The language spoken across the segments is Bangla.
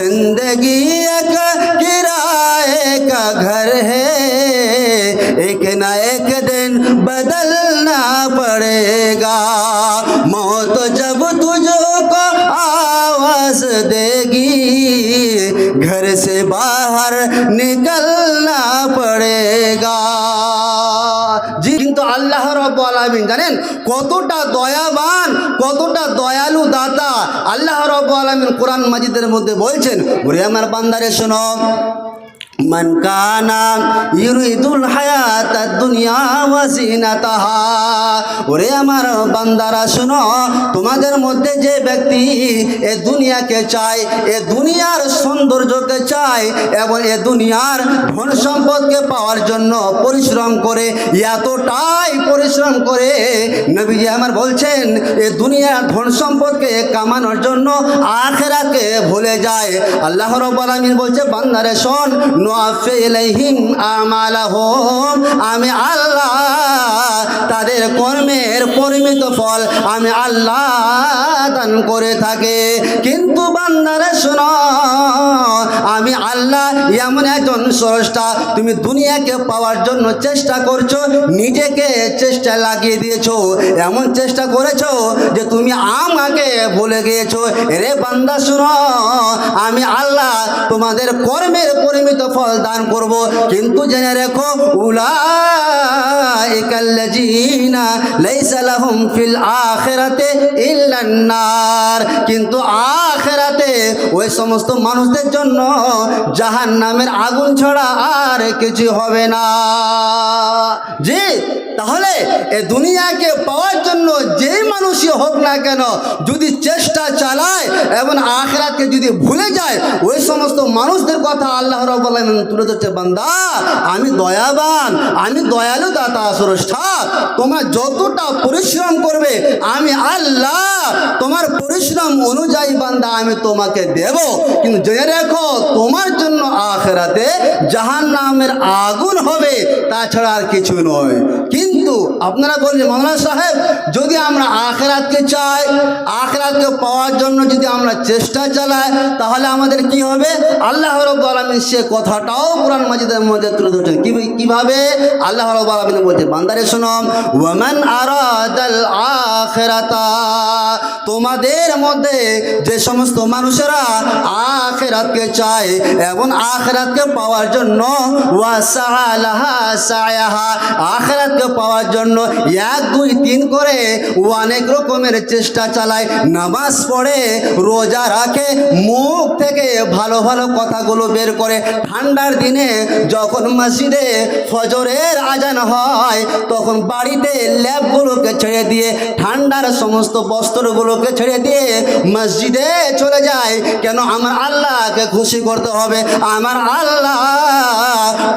जिंदगी एक किराए का घर है, एक ना एक दिन बदलना पड़ेगा। मौत जब तुझको आवाज देगी, घर से बाहर निकलना पड़ेगा। জি, কিন্তু আল্লাহ রাব্বুল আলামিন জানেন কতটা দয়াবান, কতটা দয়ালু দাতা। আল্লাহ রাব্বুল আলামিন কোরআন মাজিদের মধ্যে বলছেন, ওরে আমার বান্দারে শোনো, মান কানা ইউরিদুল হায়াতাদ দুনিয়া ওয়া জিনাতাহা। ওরে আমার বান্দারা শোনো, তোমাদের মধ্যে যে ব্যক্তি এ দুনিয়াকে চায়, এ দুনিয়ার সৌন্দর্যকে চায় এবং এ দুনিয়ার ধন সম্পদকে পাওয়ার জন্য পরিশ্রম করে, এতটাই পরিশ্রম করে নবীজি আমার বলছেন এ দুনিয়ার ধন সম্পদকে কামানোর জন্য আখিরাতকে ভুলে যায়। আল্লাহ রাব্বুল আলামিন বলছে, বান্দারে শোন, নুআফি ইলাইহিম আমালাহুম, আমি আল্লাহ তাদের কর্মের পরিমিত ফল আমি আল্লাহ দান করে থাকে। কিন্তু বান্দারে শোনো, আমি আল্লাহ এমন একজন স্রষ্টা, তুমি দুনিয়াকে পাওয়ার জন্য চেষ্টা করছো, নিজেকে চেষ্টা লাগিয়ে দিয়েছো, এমন চেষ্টা করেছো যে তুমি আমাকে ভুলে গিয়েছো। রে বান্দা শোনো, আমি আল্লাহ তোমাদের কর্মের পরিমিত ফল দান করব, কিন্তু জেনে রেখো উলাইকাল্লাযীনা লাইসা লাহুম ফিল আখিরাতি ইল্লান নার, কিন্তু আখিরাতে ওই সমস্ত মানুষদের জন্য জাহান্নামের আগুন ছাড়া আর কিছু হবে না। জি, তাহলে এ দুনিয়াকে পাওয়ার জন্য যেই মানুষই হোক না কেন যদি চেষ্টা চালায় এবং আখিরাতকে যদি ভুলে যায়, ওই সমস্ত মানুষদের কথা আল্লাহ রাব্বুল আলামিন তুলে ধরছে, বান্দা আমি দয়াবান, আমি দয়ালু দাতা স্রষ্টা, তোমরা যতটা পরিশ্রম করবে আমি আল্লাহ তোমার পরিশ্রম অনুযায়ী বান্দা আমি তোমাকে দেব, কিন্তু জেনে রেখো তোমার জন্য আখিরাতে জাহান্নামের আগুন হবে, তাছাড়া আর কিছু নয়। কিন্তু আপনারা বললেন মাওলানা সাহেব, যদি আমরা আখিরাতকে চাই, আখিরাতকে পাওয়ার জন্য যদি আমরা চেষ্টা চালাই, তাহলে আমাদের কি হবে? আল্লাহ রাব্বুল আলামিন সে কথাটাও কোরআন মাজিদের মধ্যে তুলে ধরছেন। কিভাবে? আল্লাহ রাব্বুল আলামিন বলছে, বান্দারে শোনো, ওয়ামান আরাদাল আখিরাতা, তোমাদের মধ্যে যে সমস্ত মানুষেরা আখিরাতকে চায় এবং আখিরাতকে পাওয়ার জন্য ওয়াসালাহা সায়াহা, আখিরাতকে পাওয়ার জন্য 1 2 3 করে অনেক রকমের চেষ্টা চালায়, নামাজ পড়ে, রোজা রাখে, মুখ থেকে ভালো ভালো কথাগুলো বের করে, ঠান্ডার দিনে যখন মসজিদে ফজরের আজান হয় তখন বাড়িতে ল্যাবগুলোকে ছেড়ে দিয়ে, ঠান্ডার সমস্ত বস্ত্রগুলোকে ছেড়ে দিয়ে মসজিদে চলে যায়। কেন? আমার আল্লাহকে খুশি করতে হবে। আমার আল্লাহ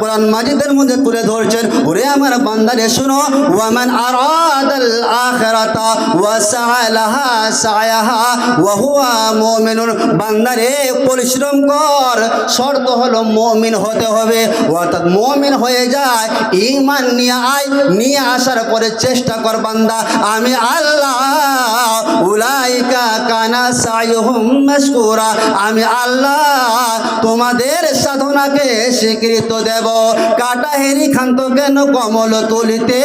কোরআন মাজিদের মধ্যে তুলে ধরছেন, ওরে আমার বান্দারে শুনো, ওয়ামান আরাদাল আখিরাতা ওয়া সাআলাহা সায়াহা ওয়া হুয়া মুমিনুন, বান্দারে পরিশ্রম কর, শর্ত হলো মুমিন হতে হবে, অর্থাৎ মুমিন হয়ে যায়, ঈমান নিয়ে আয়, নিয়ে আসার পরে চেষ্টা কর বান্দা আমি আল্লাহ উলাইকা কানা সায়ুহুম মাশকুরা, আমি আল্লাহ তোমাদের সাধনাকে স্বীকৃত দেব। কাটা হেরি খান্ত কেন কমল তুলিতে,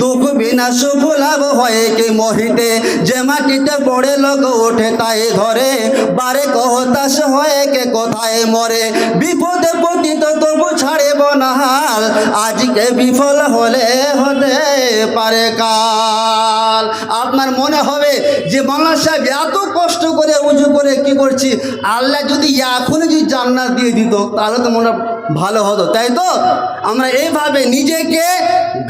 দুঃখ বিনা সুখ লাভ হয় কি মহিতে, যে মাটিতে পড়ে লোক ওঠে তাই ধরে, বারে কহতাশ হয়ে কে কোথায় মরে, বিপদে পতিত তবু ছাড়ব না হাল, আজকে বিফল হলে হতে পারে কাল। আপনার মনে হবে যে মাওলানা সাহেব এত কষ্ট করে উজু করে কি করছি, আল্লাহ যদি এখনই যদি জান্নাত দিয়ে দিত তাহলে তো মনে ভালো হতো, তাই তো? আমরা এইভাবে নিজেকে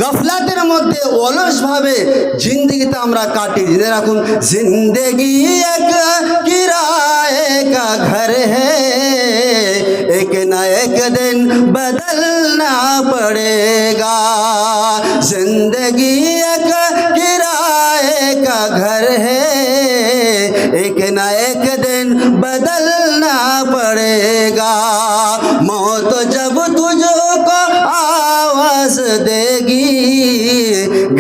গফলাতের মধ্যে অলসভাবে জিন্দগিতে আমরা কাটি। জেনে রাখুন, জিন্দগি এক কিরায়ে কা ঘর হ্যায়, এক না এক দিন বদলনা পড়েগা। জিন্দগি এক কিরায়ে কা ঘর হ্যায়, এক না এক দিন বদলনা পড়েगा। मौत जब तुझको आवाज देगी,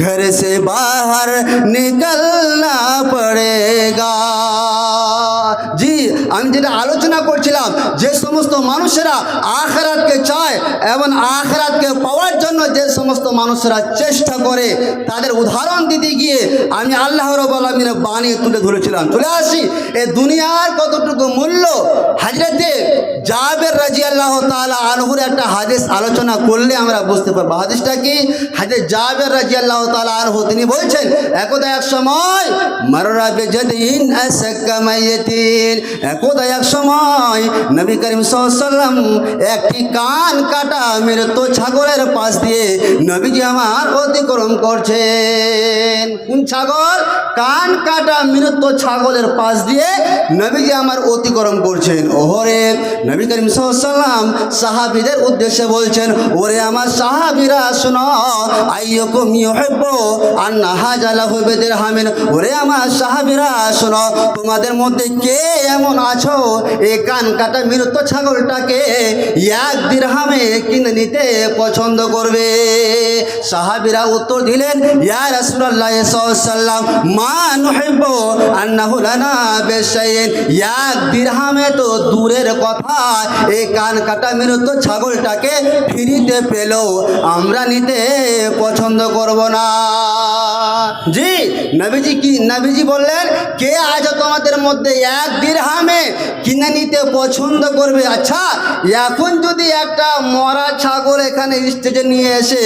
घर से बाहर निकलना पड़ेगा। জি, আমি যেটা আলোচনা করছিলাম যে সমস্ত মানুষেরা আখিরাতকে চায় এবং আখিরাতকে পাওয়ার জন্য যে সমস্ত মানুষেরা চেষ্টা করে, তাদের উদাহরণ দিতে গিয়ে আমি আল্লাহ রাব্বুল আলামিনের বাণী তুলে ধরেছিলাম। চলে আসি এই দুনিয়ার কতটুকু মূল্য। হযরতে জাবের রাদিয়াল্লাহু তাআলা আনহুর একটা হাদিস আলোচনা করলে আমরা বুঝতে পারবো। হাদিসটা কি? হযরত জাবের রাদিয়াল্লাহু তাআলা আনহু তিনি বলছেন, একদা এক সময় মাররা বিজাদিন আসাক্কা মাইয়াতিন, একদা এক সময় নবী করিম সাল্লাল্লাহু আলাইহি ওয়াসাল্লাম একটি কান কাটা মৃত ছাগলের পাশ দিয়ে নবীজি আমার অতিক্রম করছেন। কোন ছাগল? কান কাটা মৃত ছাগলের পাশ দিয়ে নবীজি আমার অতিক্রম করছেন। ওহরে নবী করিম সাল্লাল্লাহু আলাইহি ওয়াসাল্লাম সাহাবীদের উদ্দেশ্যে বলছেন, ওরে আমার সাহাবীরা শোনো, আইয়ুকুম ইউহিব্বু আন্না হাযা লাহু বিদিরহামিন, ওরে আমার সাহাবীরা শোনো, তোমাদের মধ্যে কে এমন আছো এই কান কাটা মৃত ছাগলটাকে এক দিরহামে কিনে নিতে পছন্দ করবে? সাহাবীরা উত্তর দিলেন, ইয়া রাসূলুল্লাহ সাল্লাল্লাহু আলাইহি ওয়াসাল্লাম, মা নুহিব্বু আন্নাহু লানা বিশাইইন, এক দিরহামে তো দূরের কথা, এই কান কাটা মৃত ছাগলটাকে ফ্রিতে পেলেও আমরা নিতে পছন্দ করব না। জি নবীজি বললেন, কে আজ তোমাদের মধ্যে এক দিরহামে কিনে নিতে পছন্দ করবে? আচ্ছা, এখন যদি একটা মরা ছাগল এখানে স্টেজে নিয়ে এসে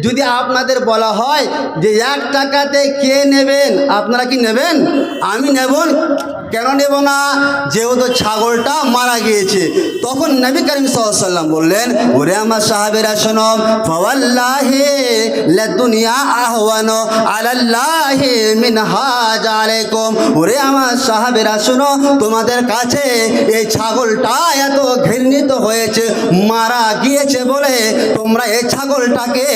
যদি আপনাদের বলা হয় যে 1 টাকাতে কে নেবেন, আপনারা কি নেবেন? আমি নেব। কেন নেব না? যেহেতু ছাগলটা মারা গিয়েছে। তখন নবী করিম সাল্লাল্লাহু আলাইহি ওয়াসাল্লাম বললেন, ওরে আমার সাহাবীরা শোনো, ফাওয়াল্লাহি লাদুনিয়া আহওয়ানু আলাল্লাহি মিন হাযা আলাইকুম, ওরে আমার সাহাবীরা শোনো, তোমাদের কাছে এই ছাগলটা এত ঘৃণিত হয়েছে, মারা গিয়েছে বলে তোমরা এই ছাগলটাকে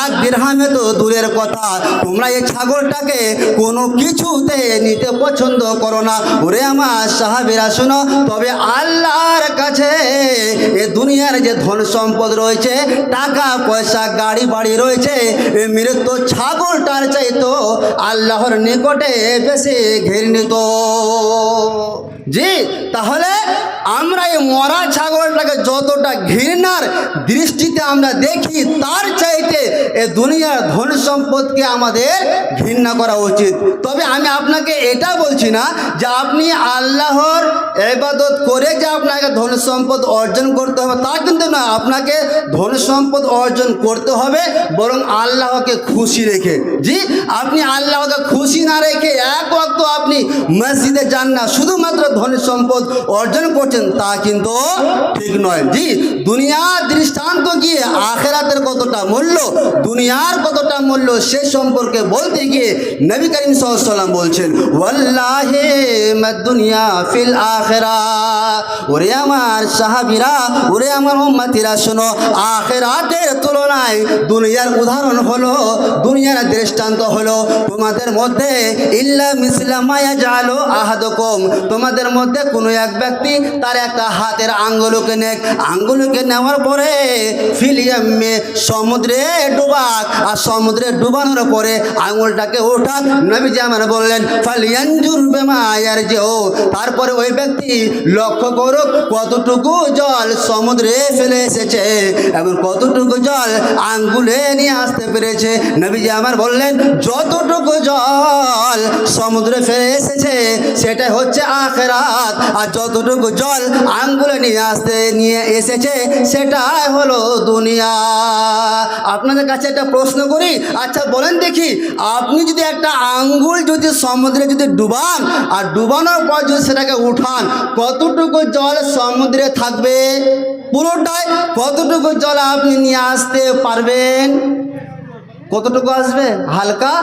এক দিরহামে তো দূরের কথা, তোমরা এই ছাগলটাকে কোনো কিছুতে নিতে পছন্দ করো না। ওরে আমার সাহাবীরা শোনো, তবে আল্লাহর কাছে এ দুনিয়ার যে ধন সম্পদ রয়েছে, টাকা পয়সা গাড়ি বাড়ি রয়েছে, এই মৃত ছাগলটার চাইতো আল্লাহর নিকটে বেশি ঘৃণিত। জি, তাহলে আমরা এই মরা ছাগলটাকে যতটা ঘৃণার দৃষ্টিতে আমরা দেখি, তার চাইতে এ দুনিয়ার ধন সম্পদকে আমাদের ঘৃণা করা উচিত। তবে আমি আপনাকে এটা বলছি না যে আপনি আল্লাহর ইবাদত করে যে আপনাকে ধন সম্পদ অর্জন করতে হবে, তা কিন্তু না। আপনাকে ধন সম্পদ অর্জন করতে হবে বরং আল্লাহকে খুশি রেখে। জি, আপনি আল্লাহকে খুশি না রেখে এক ওয়াক্ত আপনি মসজিদে যান না, শুধুমাত্র ধন সম্পদ অর্জন করছেন, তা কিন্তু ঠিক নয়। জি, দুনিয়ার দৃষ্টান্ত গিয়ে আখিরাতের কতটা মূল্য, দুনিয়ার কতটা মূল্য সে সম্পর্কে বলতে গিয়ে নবী করিম সাল্লাল্লাহু আলাইহি ওয়াসাল্লাম বলছেন, ওয়াল্লাহি মাদ-দুনিয়া ফিল আখিরাহ, ওরে আমার সাহাবীরা, ওরে আমার উম্মতিরা শোনো, আখিরাতের তুলনায় দুনিয়ার উদাহরণ হলো, দুনিয়ার দৃষ্টান্ত হলো তোমাদের মধ্যে ইল্লা মিসলা মা ইয়াজালু আহাদুকুম, তোমাদের মধ্যে কোনো এক ব্যক্তি তার একটা হাতের আঙ্গুলকে নেওয়ার পরে ফিলিয়ামে সমুদ্রে ডুবাক, আর সমুদ্রে ডুবানোর পরে আঙ্গুলটাকে ওঠাক। নবীজি আমার বললেন, ফালিয়ানজুর বিমা ইয়ারজিউ, তারপরে ওই ব্যক্তি লক্ষ্য করুক কতটুকু জল সমুদ্রে ফেলে এসেছে এবং কতটুকু জল আঙ্গুলে নিয়ে আসতে পেরেছে। নবীজি আমার বললেন, যতটুকু জল সমুদ্রে ফেলে এসেছে সেটাই হচ্ছে আখিরাত, আর যতটুকু জল আঙ্গুলে নিয়ে এসেছে সেটাই হলো দুনিয়া। আপনাদের কাছে একটা প্রশ্ন করি, আচ্ছা বলেন দেখি, আপনি যদি একটা আঙ্গুল যদি সমুদ্রে যদি ডুবান আর ডুবানোর পর যদি সেটাকে উঠান, কতটুকু জল সমুদ্রে থাকবে? পুরোটাই। কতটুকু জল আপনি নিয়ে আসতে পারবেন? কতটুকু আসবে? হালকা।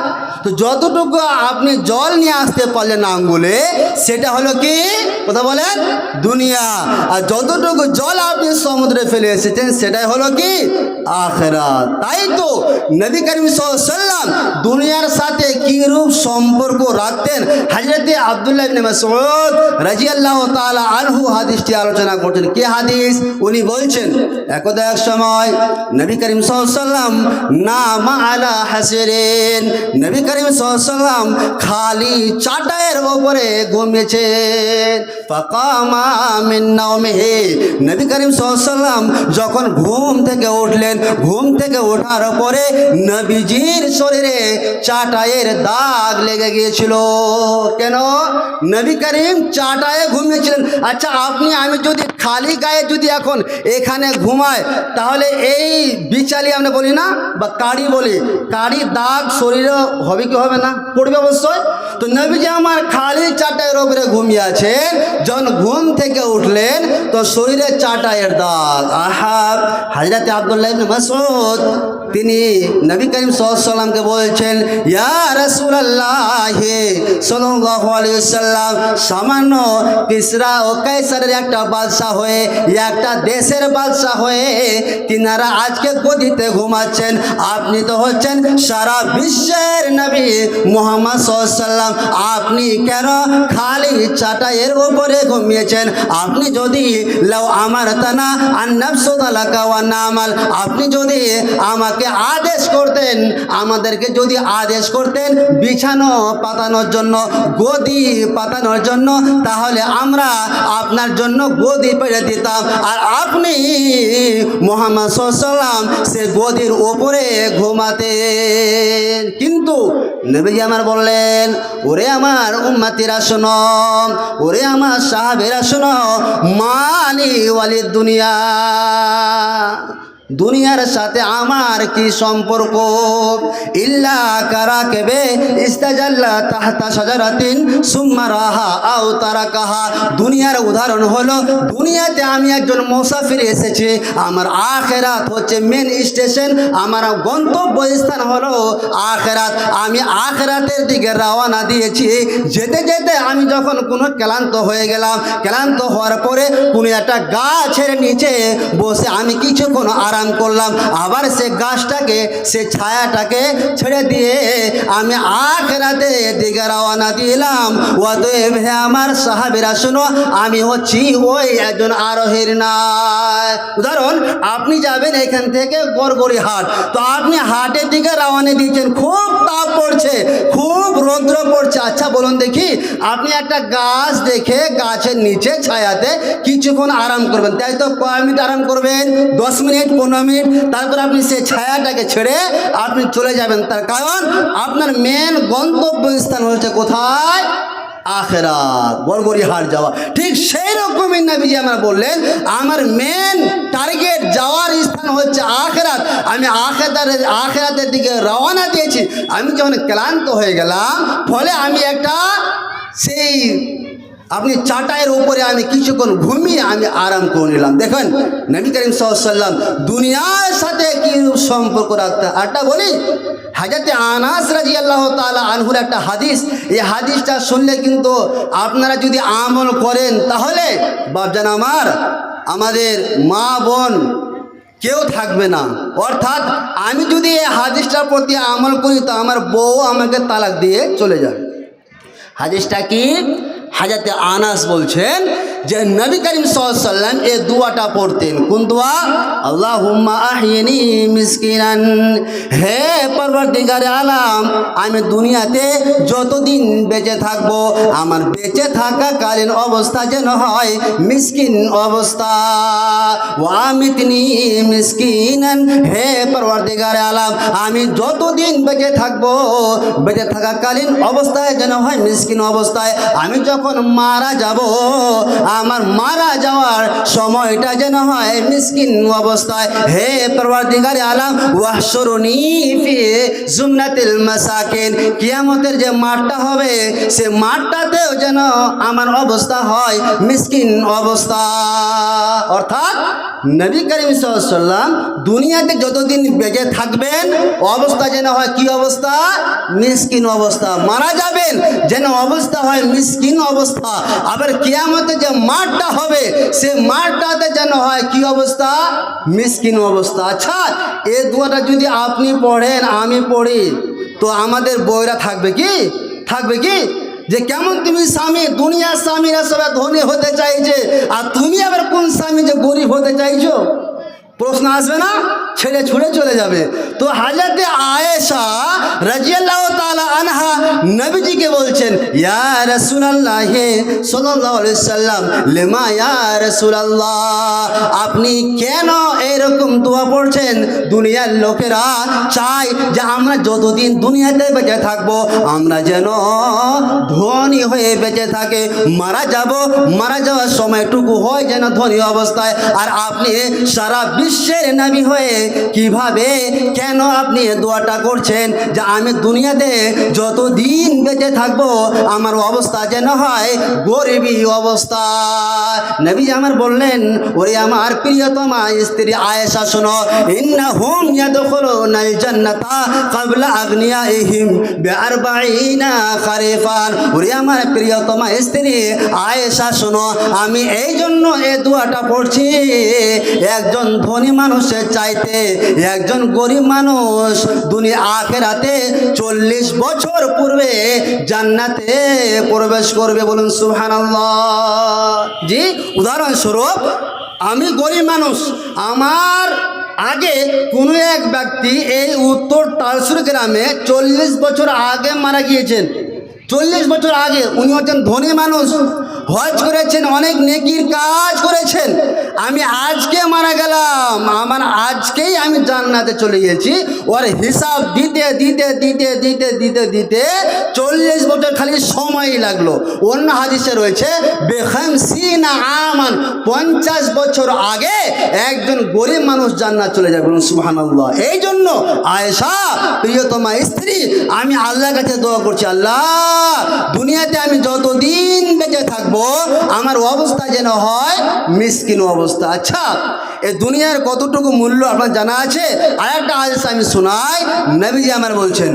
তো যতটুকু আপনি জল নিয়ে আসতে পারলেন আঙ্গুলে, সেটা হলো কি? কথা বলেন, দুনিয়া। আর যতটুকু জল আপনি সমুদ্রে ফেলে এসেছেন সেটাই হলো কি? আখিরাত। তাই তো নবী করিম সাল্লাল্লাহু আলাইহি ওয়াসাল্লাম দুনিয়ার সাথে কি রূপ সম্পর্ক রাখতেন, হযরত আব্দুল্লাহ ইবনে মাসউদ রাদিয়াল্লাহু তাআলা আনহু হাদিসটি আলোচনা করছেন। কি হাদিস? উনি বলছেন, একদা এক সময় নবী করিম সাল্লাল্লাহু আলাইহি ওয়াসাল্লাম নামা আলা হাসিরিন। নবী করিম সাল্লাল্লাহু আলাইহি ওয়াসাল্লাম খালি চাটাইয়ের উপরে ঘুমিয়েছেন। ফাকামা মিন নাওমিহি, নবী করিম সাল্লাল্লাহু আলাইহি ওয়াসাল্লাম যখন ঘুম থেকে উঠলেন, ঘুম থেকে ওঠার পরে নবীজির শরীরে চাটাইয়ের দাগ লেগে গিয়েছিল। কেন? নবী করিম চাটায়ে ঘুমিয়েছিলেন। আচ্ছা আপনি আমি যদি খালি গায়ে যদি এখন এখানে ঘুমায়, তাহলে এই বিচালি আমরা বলি না, বা কাড়ি বলি, কাড়ি দাগ শরীরে হবে কি হবে না? পড়বে অবশ্যই। তো নবীজি আমার খালি চাটাইয়ের উপরে ঘুমিয়ে আছেন, যখন ঘুম থেকে উঠলেন তো শরীরে চাটাইয়ের দাগ। আহা, হযরত আব্দুল্লাহ ইবনে মাসউদ তিনি নবী করিম সাল্লাল্লাহু আলাইহি ওয়াসাল্লামকে বলছেন, ইয়া রাসূলুল্লাহ সাল্লাল্লাহু আলাইহি ওয়াসাল্লাম, সামান্য কিসরা ও কায়সারের একটা বাদশা হয়ে, একটা দেশের বাদশা হয়ে তিনারা আজকে গদিতে ঘুমাচ্ছেন, আপনি তো হচ্ছেন সারা বিশ্বের নবী মুহাম্মদ সাল্লাল্লাহু আলাইহি ওয়াসাল্লাম, আপনি কেন খালি চাটাইয়ের উপরে ঘুমিয়েছেন? আপনি যদি লাউ আমার তানা আন্নাফসু তালাকা ওয়া নামাল, আপনি যদি আমাকে আদেশ করতেন, আমাদেরকে যদি আদেশ করতেন বিছানো পাতানোর জন্য, গদি পাতানোর জন্য, তাহলে আমরা আপনার জন্য গদি পেড়ে দিতাম, আর আপনি মুহাম্মদ সাল্লাল্লাহু আলাইহি ওয়াসাল্লাম সে গদির উপরে ঘুমাতেন। কিন্তু নবীজি আমার বললেন, ওরে আমার উম্মতিরা শোনো, ওরে আমার সাহাবেরা শোনো, মালি ওয়ালিদ দুনিয়া, দুনিয়ার সাথে আমার কি সম্পর্ক? ইল্লা কারাকেবে ইস্তাজাল্লা তাহতা শাজারাতিন সুম্মা রাহা আও তারাকাহা। দুনিয়ার উদাহরণ হলো, দুনিয়াতে আমি একজন মুসাফির এসেছি, আমার আখেরাত হচ্ছে মেন স্টেশন, আমার গন্তব্য স্থান হলো আখেরাত। আমি আখেরাতের দিকে রওনা দিয়েছি, যেতে যেতে আমি যখন কোনো ক্লান্ত হয়ে গেলাম, ক্লান্ত হওয়ার পরে কোনো একটা গাছের নিচে বসে আমি কিছুক্ষণ আরাম করলাম, আবার সে গাছটাকে, সে ছায়াটাকে ছেড়ে দিয়ে আমি আখেরাতে দিকে রওনা দিলাম। অতএব হে আমার সাহাবীরা শুনো, আমি হচ্ছি ওই একজন আরোহীর নাই। উদাহরণ, আপনি যাবেন এখান থেকে গড়গড়ি হাট, তো আপনি হাটের দিকে রওনা দিয়েছেন, খুব তাপ পড়ছে, খুব রৌদ্র পড়ছে। আচ্ছা বলুন দেখি, আপনি একটা গাছ দেখে গাছের নিচে ছায়াতে কিছুক্ষণ আরাম করবেন, তাই তো? কয় মিনিট আরাম করবেন? 10 মিনিট, 15 মিনিট, তারপর আপনি সেই ছায়াটাকে ছেড়ে আপনি চলে যাবেন। তার কারণ আপনার মেন গন্তব্য স্থান হচ্ছে কোথায়? আখেরাত, গড়গড়ি হাট যাওয়া। ঠিক সেই রকমই নবীজি আমার বললেন, আমার মেন টার্গেট যাওয়ার স্থান হচ্ছে আখেরাত। আমি আখেরাতের দিকে রওনা দিয়েছি। আমি যখন ক্লান্ত হয়ে গেলাম, ফলে আমি একটা সেই আপনি চাটাইয়ের উপরে আমি কিছুক্ষণ ঘুমিয়ে আমি আরাম করে নিলাম। দেখেন নবী করিম সাল্লাল্লাহু আলাইহি ওয়াসাল্লাম দুনিয়ার সাথে কি সম্পর্ক রাখতে। আরটা বলি, হযরত আনাস রাদিয়াল্লাহু তাআলা আনহুর একটা হাদিস, এই হাদিসটা শুনলে কিন্তু আপনারা যদি আমল করেন, তাহলে বাপজান আমার, আমাদের মা বোন কেউ থাকবে না। অর্থাৎ আমি যদি এই হাদিসটার প্রতি আমল করি, তো আমার বউ আমাকে তালাক দিয়ে চলে যাবে। হাদিসটা কি? হযরত আনাস বলছেন যে নবী করিম সাল্লাল্লাহু আলাইহি ওয়াসাল্লাম এই দোয়াটা পড়তেন। কোন দোয়া? আল্লাহুম্মা আহিনি মিসকিনান, হে পরবর্তীকারে আলাম, আমি দুনিয়াতে যতদিন বেঁচে থাকব, আমার বেঁচে থাকাকালীন অবস্থা যেন হয় মিসকিন অবস্থা। ওয়ামিতনি মিসকিনান, হে পরবর্তীকারে আলাম, আমি যতদিন বেঁচে থাকব, বেঁচে থাকাকালীন অবস্থায় যেন হয় মিসকিন অবস্থায়। আমি যখন মারা যাব, আমার মারা যাওয়ার সময়টা যেন হয় মিসকিন অবস্থায়। হে পরওয়ারদিগারে আলাম, ওয়াহশুরনি ফি জুমরাতিল মাসাকিন, কিয়ামতের যে মাঠটা হবে, সে মাঠটাতেও যেন আমার অবস্থা হয় মিসকিন অবস্থা। অর্থাৎ নবী করিম সাল্লাল্লাহু আলাইহি ওয়াসাল্লাম দুনিয়াতে যতদিন বেঁচে থাকবেন, অবস্থা যেন হয় কি অবস্থা? মিসকিন অবস্থা। মারা যাবেন যেন অবস্থা হয় মিসকিন অবস্থা। আবার কিয়ামতে যে মাঠটা হবে, সে মাঠটাতে যেন হয় কি অবস্থা? মিসকিন অবস্থা। আচ্ছা, এই দোয়াটা যদি আপনি পড়েন, আমি পড়ি, তো আমাদের বউরা থাকবে কি? থাকবে কি? যে কেমন তুমি স্বামী, দুনিয়ার স্বামীরা সবাই ধনী হতে চাইছে, আর তুমি আবার কোন স্বামী যে গরিব হতে চাইছো? প্রশ্ন আসবে না, ছেড়ে ছুড়ে চলে যাবে। তো হযরত আয়েশা রাদিয়াল্লাহু তাআলা আনহা নবীজিকে বলছেন, ইয়া রাসূলুল্লাহ সাল্লাল্লাহু আলাইহি সাল্লাম, লিমা ইয়া রাসূলুল্লাহ, আপনি কেন এরকম দোয়া পড়ছেন? দুনিয়ার লোকেরা চায় যে আমরা যতদিন দুনিয়াতে বেঁচে থাকবো আমরা যেন ধনী হয়ে বেঁচে থাকে, মারা যাওয়ার সময়টুকু হয় যেন ধনী অবস্থায়। আর আপনি সারা বিশ্বের নবী হয়ে কিভাবে কেন আপনি এ দোয়াটা করছেন যে আমি দুনিয়াতে যতদিন বেঁচে থাকবো আমার অবস্থা যেন হয় গরিবী অবস্থা? নবী আমার বললেন, ওরে আমার প্রিয়তমা স্ত্রী আয়েশা শোনো, ইন্নাহুম ইয়াদখুলুনাল জান্নাতা ক্বাবলা আগনিয়াইহিম বিআরবাঈনা খারিফান। ওরে আমার প্রিয়তমা স্ত্রী আয়েশা শোনো, আমি এই জন্য এই দোয়াটা পড়ছি, একজন ধনী মানুষের চাইতে একজন গরিব মানুষ দুনিয়া আখিরাতে 40 বছর পূর্বে জান্নাতে প্রবেশ করবে। বলুন সুবহানাল্লাহ। জি, উদাহরণস্বরূপ আমি গরিব মানুষ, আমার আগে কোনো এক ব্যক্তি এই উত্তর তালসুর গ্রামে 40 বছর আগে মারা গিয়েছেন। 40 বছর আগে উনি হচ্ছেন ধনী মানুষ, হজ করেছেন, অনেক নেকির কাজ করেছেন। আমি আজকে মারা গেলাম, আমার আজকেই আমি জান্নাতে চলে গেছি। ওর হিসাব দিতে দিতে দিতে দিতে দিতে দিতে 40 বছর খালি সময়ই লাগলো। অন্য হাদিসে রয়েছে বেখামসিনা আমান, 50 বছর আগে একজন গরিব মানুষ জান্নাত চলে যাবে। বলুন সুবহানাল্লাহ। এই জন্য আয়েশা প্রিয়তমা স্ত্রী, আমি আল্লাহর কাছে দোয়া করছি, আল্লাহ দুনিয়াতে আমি যতদিন বেঁচে থাকবো আমার অবস্থা যেন হয় মিসকিন অবস্থা। আচ্ছা, এই দুনিয়ার কতটুকু মূল্য আপনার জানা আছে? আর একটা হাদিস আমি শোনাই, নবীজি আমার বলছেন,